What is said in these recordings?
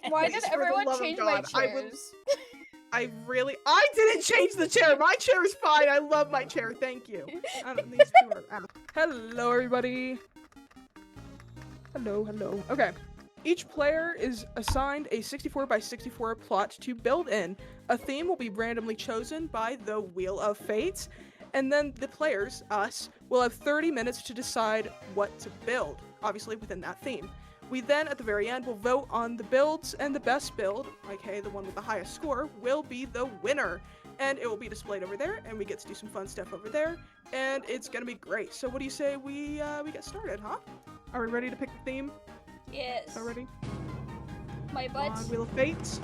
Why did For the everyone love of change my God, chairs? I didn't change the chair. My chair is fine. I love my chair. Thank you. These two are out. Hello, everybody. Hello. Okay. Each player is assigned a 64 by 64 plot to build in. A theme will be randomly chosen by the Wheel of Fate, and then the players, us, will have 30 minutes to decide what to build, obviously within that theme. We then, at the very end, will vote on the builds, and the best build, aka the one with the highest score, will be the winner. And it will be displayed over there, and we get to do some fun stuff over there, and it's gonna be great. So what do you say we get started, huh? Are we ready to pick the theme? Yes. Already? My butt. On Wheel of Fate.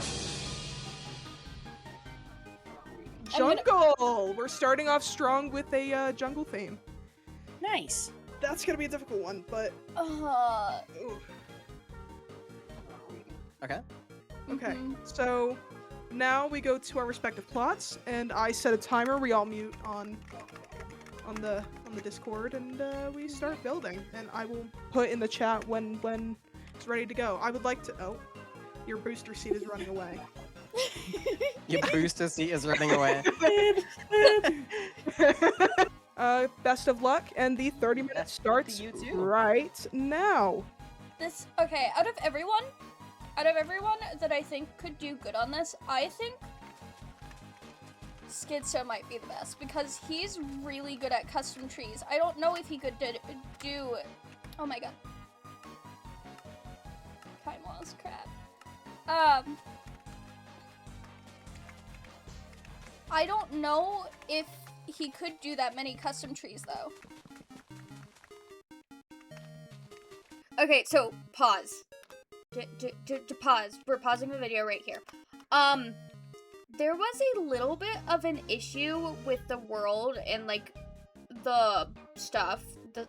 Jungle! We're starting off strong with a jungle theme. Nice. That's gonna be a difficult one, but... Ooh. Okay. Okay, so now we go to our respective plots, and I set a timer. We all mute on the Discord, and we start building. And I will put in the chat when it's ready to go. I would like to. Oh, your booster seat is running away. Your booster seat is running away. Best of luck, and the 30 minutes starts right now. Okay, out of everyone that I think could do good on this, I think Skitzo might be the best, because he's really good at custom trees. I don't know if he could do... Oh my god. Time loss, crap. I don't know if he could do that many custom trees, though. Okay, so, pause. Pause. We're pausing the video right here. There was a little bit of an issue with the world and, like, the stuff, the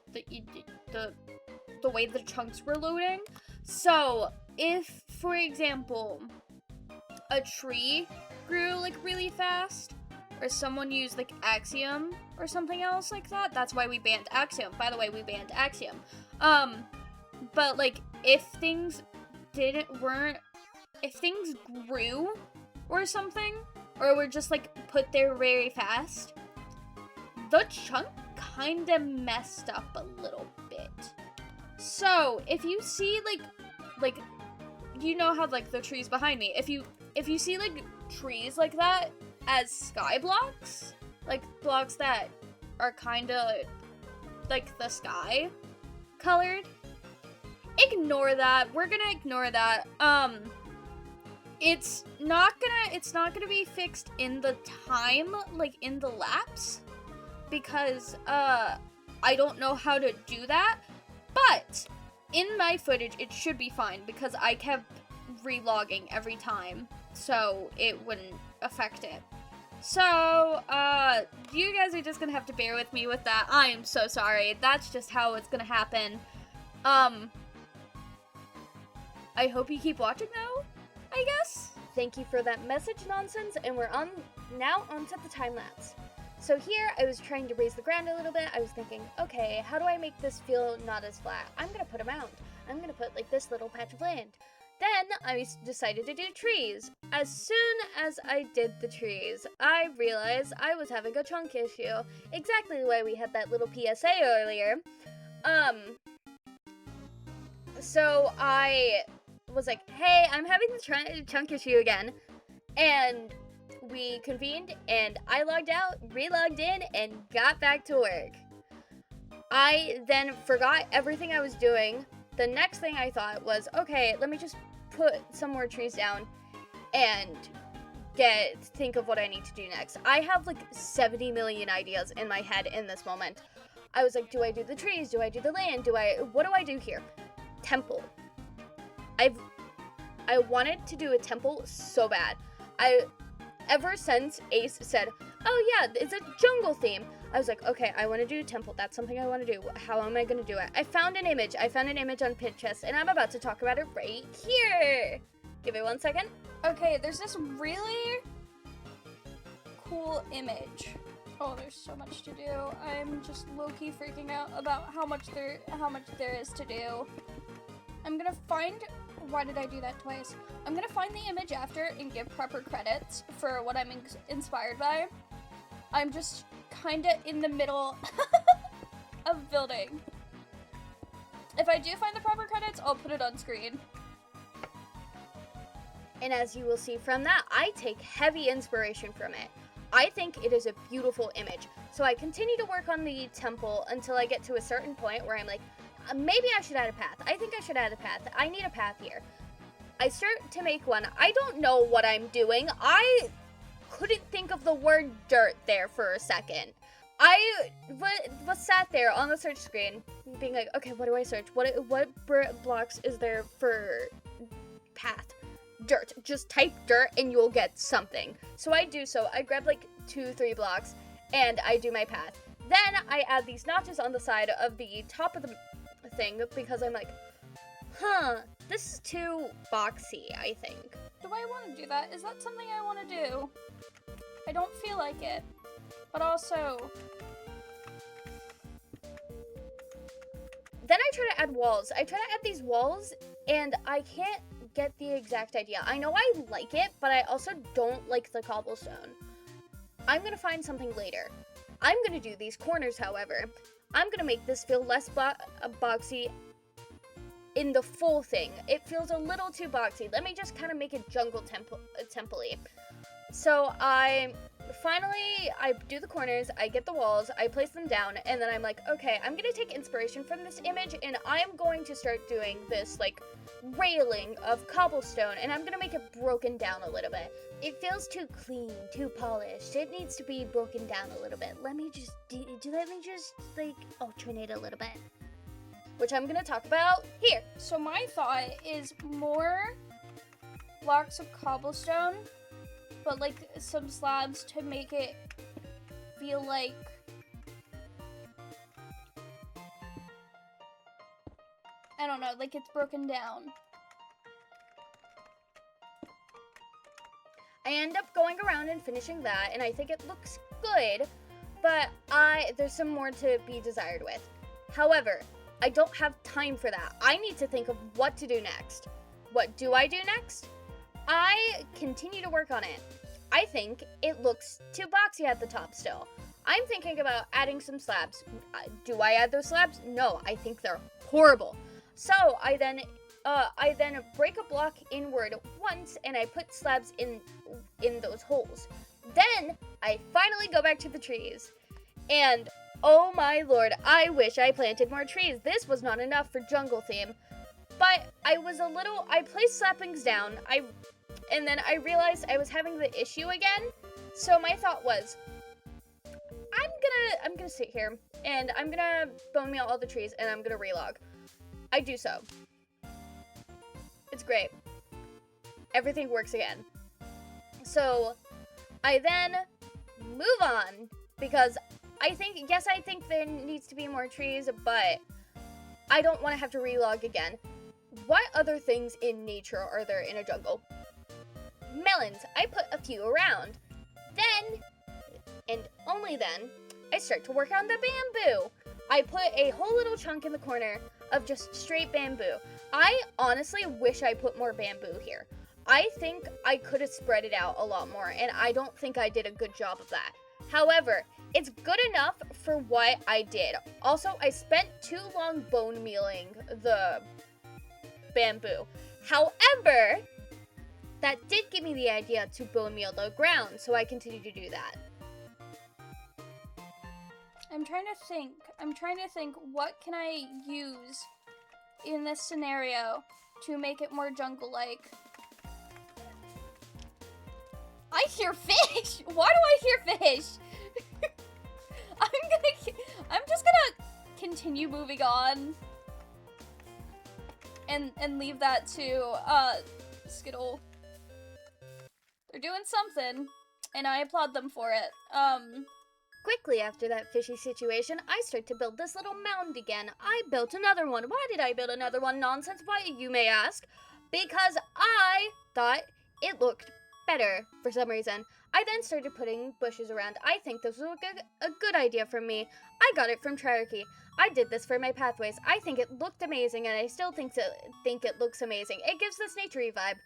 way the chunks were loading. So, if, for example, a tree grew, like, really fast, or someone used, like, Axiom or something else like that, that's why we banned Axiom. By the way, we banned Axiom. But, like, if things grew or something, or were just, like, put there very fast, the chunk kinda messed up a little bit. So, if you see, like, you know how, like, the trees behind me, if you see, like, trees like that as sky blocks, like, blocks that are kinda, like, the sky colored, ignore that. We're gonna ignore that. It's not gonna be fixed in the time, like, in the lapse, because, I don't know how to do that, but in my footage, it should be fine, because I kept relogging every time, so it wouldn't affect it. So, you guys are just gonna have to bear with me with that. I am so sorry. That's just how it's gonna happen. I hope you keep watching, though, I guess. Thank you for that message nonsense, and we're now onto the time lapse. So here, I was trying to raise the ground a little bit. I was thinking, okay, how do I make this feel not as flat? I'm gonna put a mound. I'm gonna put, like, this little patch of land. Then, I decided to do trees. As soon as I did the trees, I realized I was having a chunk issue. Exactly the way we had that little PSA earlier. So I was like, hey, I'm having the chunk issue again. And we convened, and I logged out, re-logged in, and got back to work. I then forgot everything I was doing. The next thing I thought was, okay, let me just put some more trees down and think of what I need to do next. I have, like, 70 million ideas in my head in this moment. I was like, do I do the trees? Do I do the land? What do I do here? Temple. I wanted to do a temple so bad. Ever since Ace said, oh yeah, it's a jungle theme, I was like, okay, I want to do a temple. That's something I want to do. How am I going to do it? I found an image on Pinterest, and I'm about to talk about it right here. Give it 1 second. Okay, there's this really cool image. Oh, there's so much to do. I'm just low-key freaking out about how much there is to do. I'm gonna find Why did I do that twice? I'm gonna find the image after and give proper credits for what I'm inspired by. I'm just kinda in the middle of building. If I do find the proper credits, I'll put it on screen. And as you will see from that, I take heavy inspiration from it. I think it is a beautiful image. So I continue to work on the temple until I get to a certain point where I'm like, maybe I should add a path. I think I should add a path. I need a path here. I start to make one. I don't know what I'm doing. I couldn't think of the word dirt there for a second. I was sat there on the search screen being like, okay, what do I search? What blocks is there for path? Dirt. Just type dirt and you'll get something. So I do so. I grab like 2-3 blocks and I do my path. Then I add these notches on the side of the top of the thing because I'm like, this is too boxy, I think. Do I want to do that? Is that something I want to do? I don't feel like it. But also... Then I try to add walls. I try to add these walls and I can't get the exact idea. I know I like it, but I also don't like the cobblestone. I'm gonna find something later. I'm gonna do these corners, however. I'm gonna make this feel less boxy in the full thing. It feels a little too boxy. Let me just kind of make it jungle temple-y. So I do the corners, I get the walls, I place them down, and then I'm like, okay, I'm gonna take inspiration from this image, and I'm going to start doing this, like, railing of cobblestone, and I'm gonna make it broken down a little bit. It feels too clean, too polished. It needs to be broken down a little bit. Let me just, like, alternate a little bit. Which I'm gonna talk about here. So my thought is more blocks of cobblestone, but like some slabs to make it feel like I don't know, like it's broken down. I end up going around and finishing that, and I think it looks good, but there's some more to be desired with. However, I don't have time for that. I need to think of what to do next. What do I do next? I continue to work on it. I think it looks too boxy at the top still. I'm thinking about adding some slabs. Do I add those slabs? No, I think they're horrible. So I then break a block inward once and I put slabs in those holes. Then I finally go back to the trees. And oh my lord, I wish I planted more trees. This was not enough for jungle theme. But I placed saplings down. And then I realized I was having the issue again. So my thought was, I'm gonna sit here and I'm gonna bone meal all the trees and I'm gonna relog. I do so. It's great. Everything works again. So I then move on because I think there needs to be more trees, but I don't want to have to relog again. What other things in nature are there in a jungle? Melons. I put a few around. Then, and only then, I start to work on the bamboo. I put a whole little chunk in the corner of just straight bamboo. I honestly wish I put more bamboo here. I think I could have spread it out a lot more, and I don't think I did a good job of that. However, it's good enough for what I did. Also, I spent too long bone mealing the bamboo. However, that did give me the idea to bone meal the ground, so I continue to do that. I'm trying to think what can I use in this scenario to make it more jungle-like. I hear fish! Why do I hear fish? I'm just gonna continue moving on and leave that to Skiddle. They're doing something, and I applaud them for it. Quickly after that fishy situation, I start to build this little mound again. I built another one. Why did I build another one? Nonsense, why, you may ask? Because I thought it looked better for some reason. I then started putting bushes around. I think this was a good idea from me. I got it from Triarchy. I did this for my pathways. I think it looked amazing, and I still think it looks amazing. It gives this naturey vibe.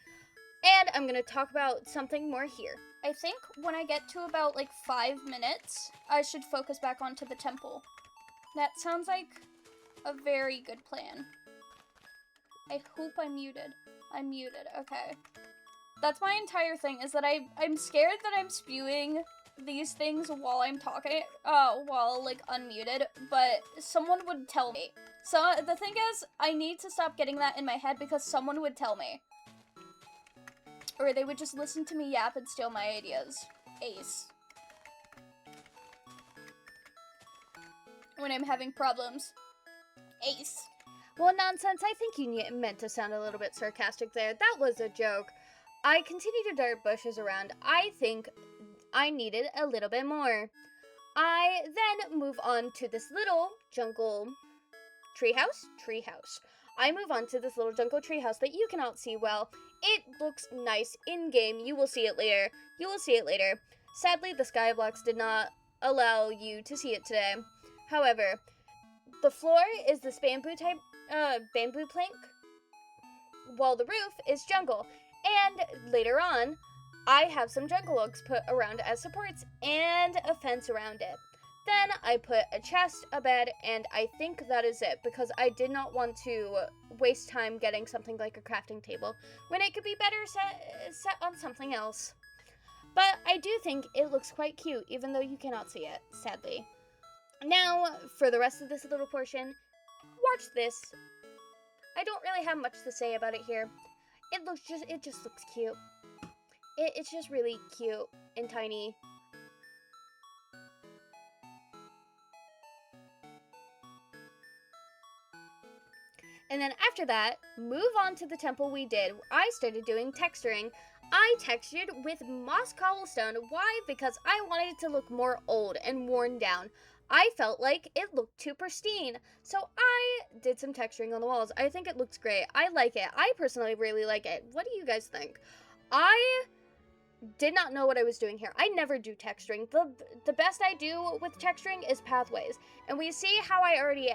And I'm gonna talk about something more here. I think when I get to about like 5 minutes, I should focus back onto the temple. That sounds like a very good plan. I hope I'm muted. I'm muted, okay. That's my entire thing, is that I'm scared that I'm spewing these things while I'm talking, while like unmuted, but someone would tell me. So the thing is, I need to stop getting that in my head because someone would tell me. Or they would just listen to me yap and steal my ideas. Ace. When I'm having problems. Ace. Well, nonsense, I think you meant to sound a little bit sarcastic there. That was a joke. I continue to dart bushes around. I think I needed a little bit more. I then move on to this little jungle treehouse. I move on to this little jungle treehouse that you cannot see well. It looks nice in-game. You will see it later. Sadly, the skyblock did not allow you to see it today. However, the floor is this bamboo plank, while the roof is jungle. And later on, I have some jungle oaks put around as supports and a fence around it. Then I put a chest, a bed, and I think that is it, because I did not want to waste time getting something like a crafting table when it could be better set on something else. But I do think it looks quite cute, even though you cannot see it, sadly. Now, for the rest of this little portion, watch this. I don't really have much to say about it here. It just looks cute. It's just really cute and tiny. And then after that, move on to the temple we did. I started doing texturing. I textured with moss cobblestone. Why? Because I wanted it to look more old and worn down. I felt like it looked too pristine. So I did some texturing on the walls. I think it looks great. I like it. I personally really like it. What do you guys think? I did not know what I was doing here. I never do texturing. The best I do with texturing is pathways. And we see how I already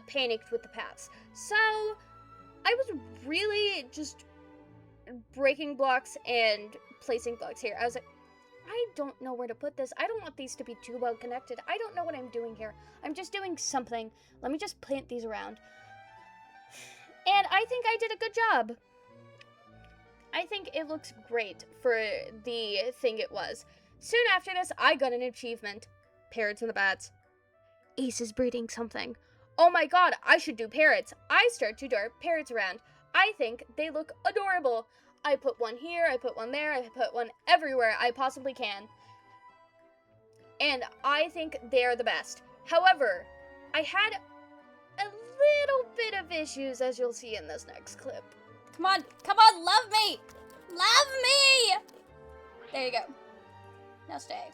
panicked with the paths. So I was really just breaking blocks and placing blocks here. I was like, I don't know where to put this. I don't want these to be too well connected. I don't know what I'm doing here. I'm just doing something. Let me just plant these around. And I think I did a good job. I think it looks great for the thing it was. Soon after this, I got an achievement. Parrots and the bats. Ace is breeding something. Oh my god, I should do parrots. I start to dart parrots around. I think they look adorable. I put one here, I put one there, I put one everywhere I possibly can. And I think they are the best. However, I had a little bit of issues, as you'll see in this next clip. Come on, love me! Love me! There you go. Now stay.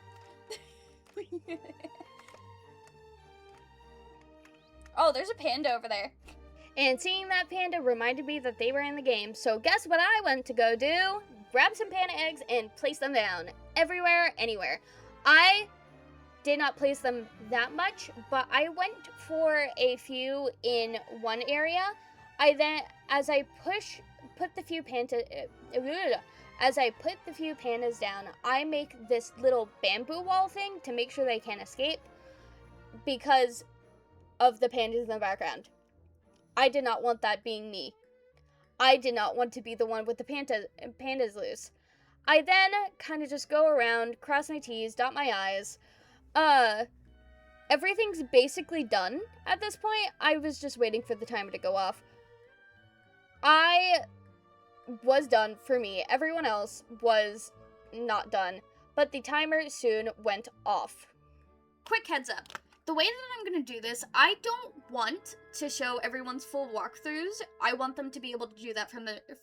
Oh, there's a panda over there. And seeing that panda reminded me that they were in the game, so guess what I went to go do? Grab some panda eggs and place them down. Everywhere, anywhere. I did not place them that much, but I went for a few in one area. I then, as I put the few pandas down, I make this little bamboo wall thing to make sure they can't escape because of the pandas in the background. I did not want that being me. I did not want to be the one with the pandas loose. I then kind of just go around, cross my T's, dot my I's. Everything's basically done at this point. I was just waiting for the timer to go off. I was done for me. Everyone else was not done. But the timer soon went off. Quick heads up. The way that I'm going to do this, I don't want to show everyone's full walkthroughs. I want them to be able to do that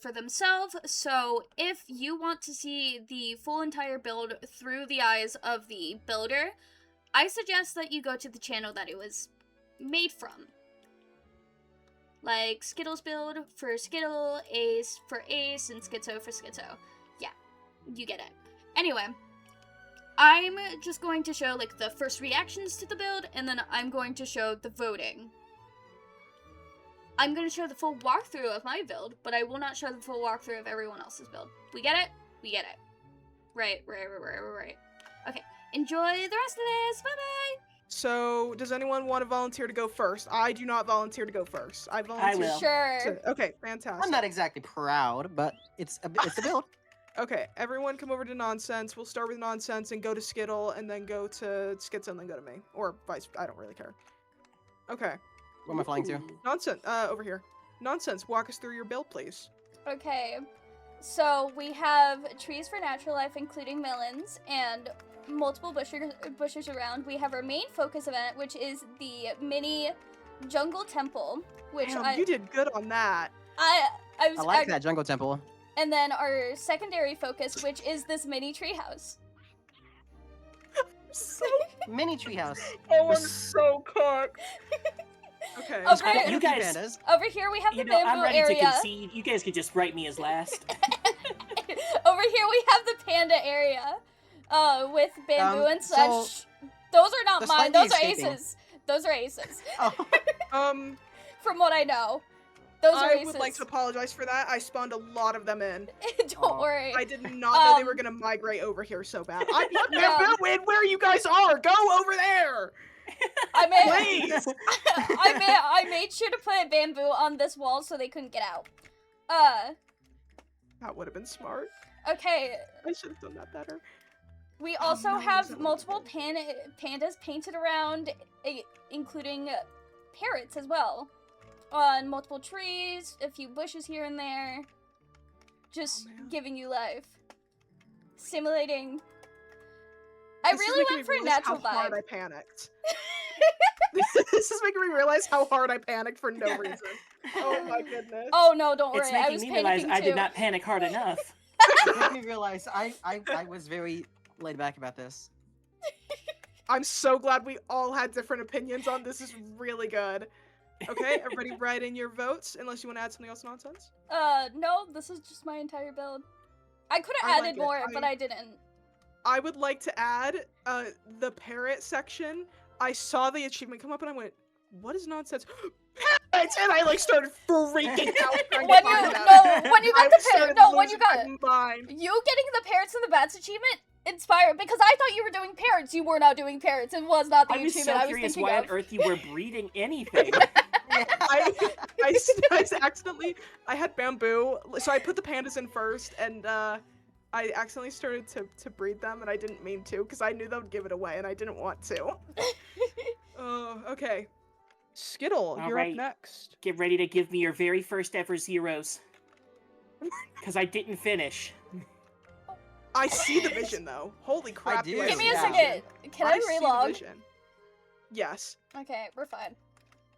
for themselves. So if you want to see the full entire build through the eyes of the builder, I suggest that you go to the channel that it was made from. Like Skiddle's build for Skiddle, Ace for Ace, and Skitzo for Skitzo. Yeah. You get it. Anyway, I'm just going to show, like, the first reactions to the build, and then I'm going to show the voting. I'm going to show the full walkthrough of my build, but I will not show the full walkthrough of everyone else's build. We get it? We get it. Right. Okay, enjoy the rest of this. Bye-bye! So, does anyone want to volunteer to go first? I do not volunteer to go first. I volunteer. will. Sure. Okay, fantastic. I'm not exactly proud, but it's a build. Okay, everyone come over to Nonsense. We'll start with Nonsense and go to Skiddle, and then go to Skitzo, and then go to me. Or vice, I don't really care. Okay. Where am I flying to? Nonsense, over here. Nonsense, walk us through your build, please. Okay, so we have trees for natural life, including melons, and multiple bushes around. We have our main focus event, which is the mini jungle temple, which Damn, you did good on that. I I like that jungle temple. And then our secondary focus, which is this mini treehouse. Mini treehouse. Oh, I'm so cooked. Okay. Okay. You guys, Pandas. Over here we have the you know, I'm bamboo ready to area. concede. You guys could just write me as last. Over here we have the panda area, with bamboo and such. so Those are not the mine. slightly Those are escaping. aces. Those are aces. Oh. From what I know, those are I aces. would like to apologize for that. I spawned a lot of them in. Don't worry. I did not know they were gonna migrate over here so bad. I put Yeah. bamboo in where you guys are. Go over there. I made Please. I made sure to put bamboo on this wall so they couldn't get out. That would have been smart. Okay. I should have done that better. We also no, have that multiple would've pandas painted around, including parrots as well. On multiple trees, a few bushes here and there. Just man. giving you life. Simulating. I This is really making went me for a realize natural how hard vibe. I panicked. This is making me realize how hard I panicked for no reason. Oh my goodness. Oh no, don't It's worry. I making was me realize panicking I too. did not panic hard enough. It made me realize I was very laid back about this. I'm so glad we all had different opinions on this. Is really good. Okay, everybody write in your votes, unless you want to add something else nonsense. No, this is just my entire build. I could have I added like it. more, but I didn't. I would like to add the parrot section. I saw the achievement come up and I went, what is nonsense? Parrots! And I like started freaking out trying When to you find out. when you got I the started parrot, when you losing got my mind. you getting the parrots and the bats achievement inspired because I thought you were doing parrots. You were not doing parrots. It was not the I was achievement so I was curious thinking why of. on earth you were breeding anything. I accidentally, I had bamboo, so I put the pandas in first, and I accidentally started to breed them, and I didn't mean to, because I knew that would give it away, and I didn't want to. Oh, okay. Skittle, All you're right. up next. Get ready to give me your very first ever zeros. Because I didn't finish. I see the vision, though. Holy crap. do. do I Give me see a the second. vision. Can I see the relog? vision. Yes. Okay, we're fine.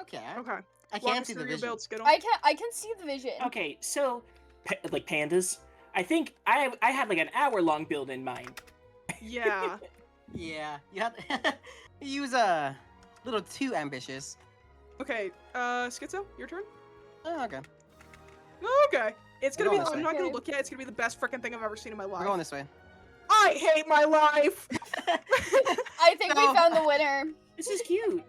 Okay. Okay. I Walk can't us see the through your vision. build, Skittle. I can see the vision. Okay, so, like pandas, I think I had like an hour-long build in mind. Yeah. Yeah. You have you use a little too ambitious. Okay, Skitzo, your turn? Oh, okay. Okay. It's We're gonna be, going this I'm way. not gonna Okay. look at it, it's gonna be the best freaking thing I've ever seen in my life. We're going this way. I hate my life! I think No. we found the winner. This is cute.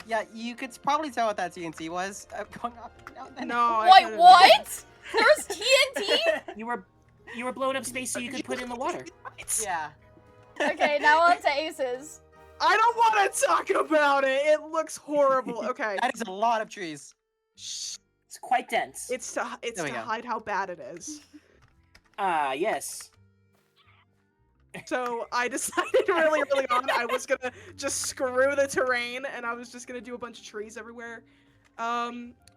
Yeah, you could probably tell what that TNT was going off now and then. No, I Wait, couldn't. what? There's TNT? You were blowing up space so you could put in the water. Yeah. Okay, now on to aces. I don't want to talk about it. It looks horrible. Okay. That is a lot of trees. Shh. It's quite dense. It's There we to go. hide how bad it is. Yes. So I decided really on I was gonna just screw the terrain and I was just gonna do a bunch of trees everywhere.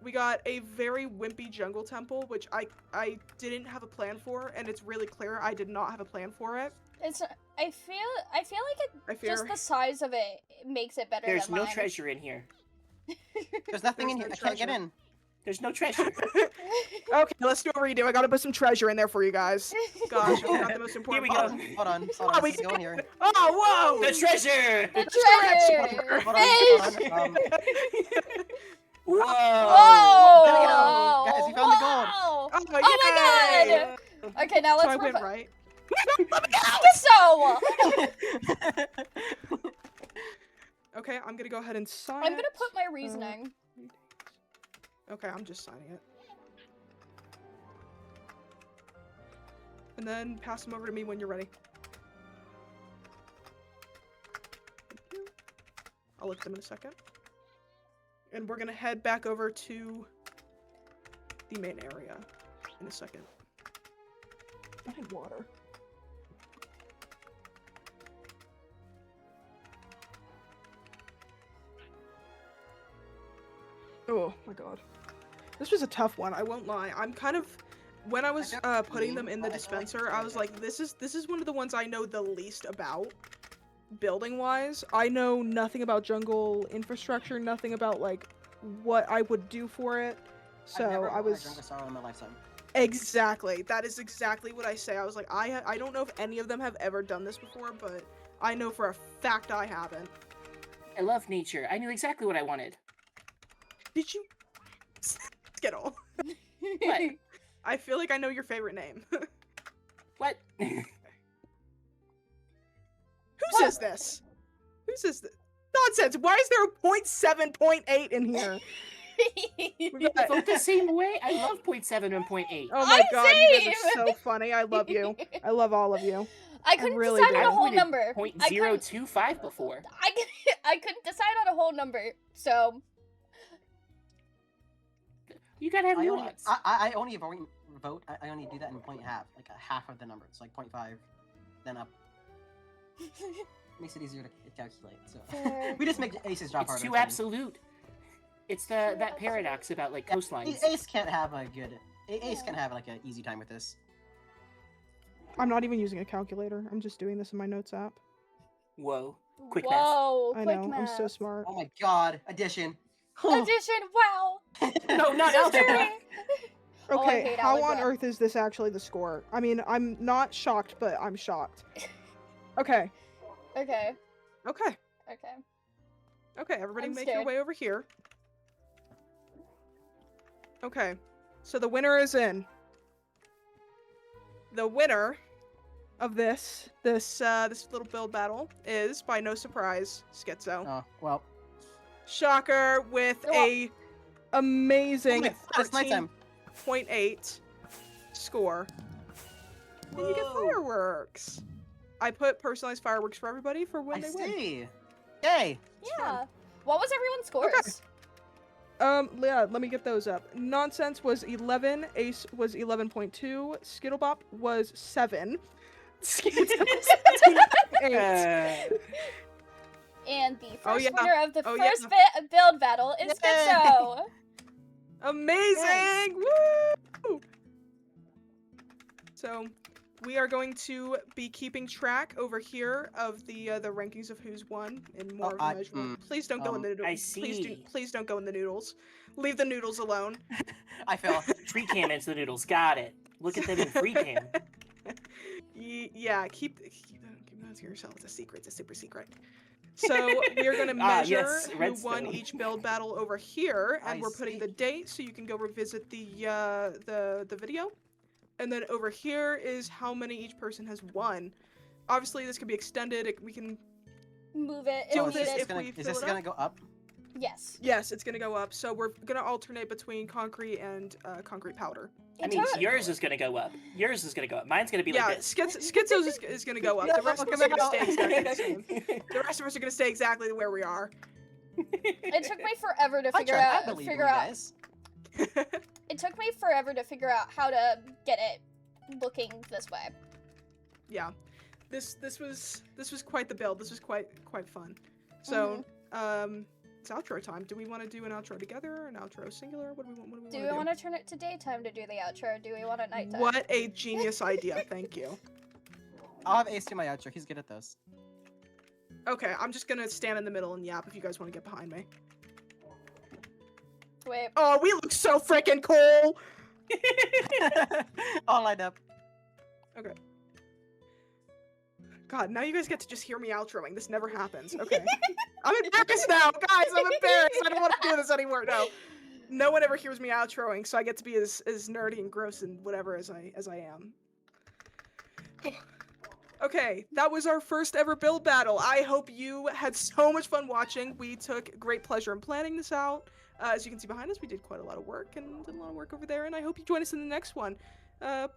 We got a very wimpy jungle temple, which I didn't have a plan for, and it's really clear I did not have a plan for it. It's I feel like it I fear. just the size of it makes it better There's than no mine. treasure in here. There's nothing in There's here. no I can't get treasure. in. There's no treasure. Okay, let's do a redo. I gotta put some treasure in there for you guys. Gosh, I forgot the most important we go. part. Hold on. Oh, Hold on. we This is going here. Oh, whoa! The treasure! The Stretch. treasure! Hold Fish! on. Whoa! Whoa! There we go. Guys, we found the gold. Wow! Oh, Oh my yay! god! Okay, now So let's I went rev- right. So Okay, I'm gonna go ahead and sign I'm gonna it. put my reasoning. Okay, I'm just signing it. And then pass them over to me when you're ready. Thank you. I'll look at them in a second. And we're gonna head back over to the main area in a second. I need water. Oh my god. This was a tough one, I won't lie. I'm kind of when I was putting them in the dispenser, I was like, this is one of the ones I know the least about building wise. I know nothing about jungle infrastructure, nothing about like what I would do for it. So I've never I owned a was Jungle Sorrow in my lifetime. exactly. That is exactly what I say. I was like, I don't know if any of them have ever done this before, but I know for a fact I haven't. I love nature. I knew exactly what I wanted. Did you Skittle? What? I feel like I know your favorite name. What? Whose is this? Whose is this? Nonsense! Why is there a 0.7.8 in here? We've got- Vote the same way. I love 0.7 and 0.8. Oh my god, you guys Same! are so funny. I love you. I love all of you. I couldn't really decide do. on a I whole avoided number. I couldn't, 0.025 before. I couldn't decide on a whole number, so You gotta have I nuance. only vote. I only do that in point half, like a half of the number. It's like 0.5, then up. Makes it easier to calculate. So Fair. we just make aces drop It's harder. too absolute. It's that paradox about like coastlines. Ace can't have a good. Ace can have like an easy time with this. I'm not even using a calculator. I'm just doing this in my notes app. Whoa. Quick math. whoa, I quick know. I'm so math. smart. Oh my god, addition. Addition, wow. No, not algebra. Oh, I Okay, hate how on algebra. earth is this actually the score? I mean, I'm not shocked, but I'm shocked. Okay. Okay, Okay. okay. Okay, everybody I'm make your scared. way over here. Okay. So the winner is in. The winner of this little build battle is, by no surprise, Skitzo. Oh well. Shocker with Oh. a amazing It's nighttime. 13.8 score. And you get Whoa. fireworks. I put personalized fireworks for everybody for when I they win. see. Yay. Yeah. What was everyone's scores? Yeah, let me get those up. Nonsense was 11, Ace was 11.2, Skittlebop was 7, Skitzo was 8. And the first Oh, yeah. winner of the Oh, yeah. first build battle is Yay. Skitzo. Amazing! Woo! So, we are going to be keeping track over here of the rankings of who's won in more of a measurable. Please don't go in the noodles. I see. Please don't go in the noodles. Leave the noodles alone. I fell. Free cam into the noodles. Got it. Look at them in free cam. Yeah, keep that to yourself. It's a secret. It's a super secret. So we are going to Ah, measure yes, who redstone. won each build battle over here, and I we're putting see. the date so you can go revisit the video. And then over here is how many each person has won. Obviously, this can be extended. We can. Move it. Do If this needed. if we Is fill this it gonna up. go up? Yes. Yes, it's gonna go up. So we're gonna alternate between concrete and concrete powder. I mean, yours is gonna go up. Yours is gonna go up. Mine's gonna be Yeah, like this. Skitzo's is gonna go up. The rest of us are gonna stay exactly the same. The rest of us are gonna stay exactly where we are. It took me forever to I figure tried. I out. believe in Figure you out. guys. It took me forever to figure out how to get it looking this way. Yeah, this was quite the build. This was quite fun. So it's outro time. Do we want to do an outro together or an outro singular? What do we want? Do we want to turn it to daytime to do the outro? Or do we want it nighttime? What a genius idea! Thank you. I'll have Ace do my outro. He's good at those. Okay, I'm just gonna stand in the middle and yap if you guys want to get behind me. Wait. Oh, we look so freaking cool! All lined up. Okay. God, now you guys get to just hear me outroing. This never happens. Okay. I'm embarrassed now, guys. I'm embarrassed. I don't want to do this anymore. No one ever hears me outroing, so I get to be as nerdy and gross and whatever as I am. Okay, that was our first ever build battle. I hope you had so much fun watching. We took great pleasure in planning this out. As you can see behind us, we did quite a lot of work and did a lot of work over there, and I hope you join us in the next one. Bye!